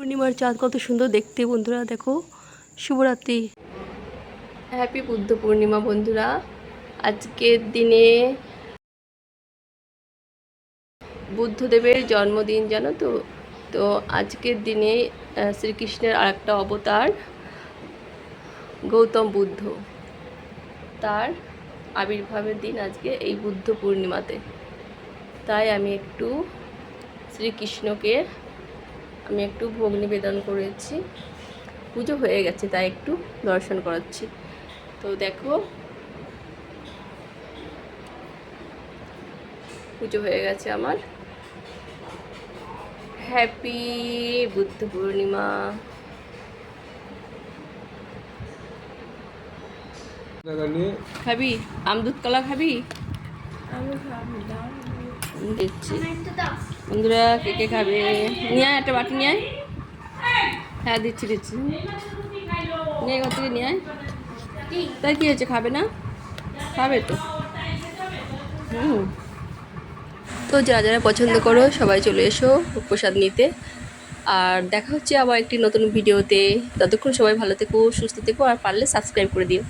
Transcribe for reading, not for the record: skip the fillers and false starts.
পূর্ণিমার চাঁদ কত সুন্দর দেখতে বন্ধুরা, দেখো। শুভরাত্রি, হ্যাপি বুদ্ধ পূর্ণিমা বন্ধুরা। আজকের দিনে বুদ্ধদেবের জন্মদিন, জানো তো। তো আজকের দিনে শ্রীকৃষ্ণের আরেকটা অবতার গৌতম বুদ্ধ, তার আবির্ভাবের দিন আজকে এই বুদ্ধ পূর্ণিমাতে। তাই আমি একটু শ্রীকৃষ্ণকে ভোগ নিবেদন করেছি। পুজো হয়ে গেছে, তাই একটু দর্শন করাচ্ছি। তো দেখো, পুজো হয়ে গেছে আমার। হ্যাপি বুদ্ধ পূর্ণিমা। খাবি আমদুধ কলা খাবি? দিচ্ছি বন্ধুরা, কে কে খাবে নিয়ে আয়, একটা বাটি নিয়ে আয়। হ্যাঁ দিচ্ছি নিয়ে ঘর থেকে নিয়ে আয়। তাই কি হয়েছে, খাবে না? খাবে তো। তো যারা যারা পছন্দ করো সবাই চলে এসো প্রসাদ নিতে। আর দেখা হচ্ছে আবার একটি নতুন ভিডিওতে। ততক্ষণ সবাই ভালো থেকো, সুস্থ থেকো, আর পারলে সাবস্ক্রাইব করে দিও।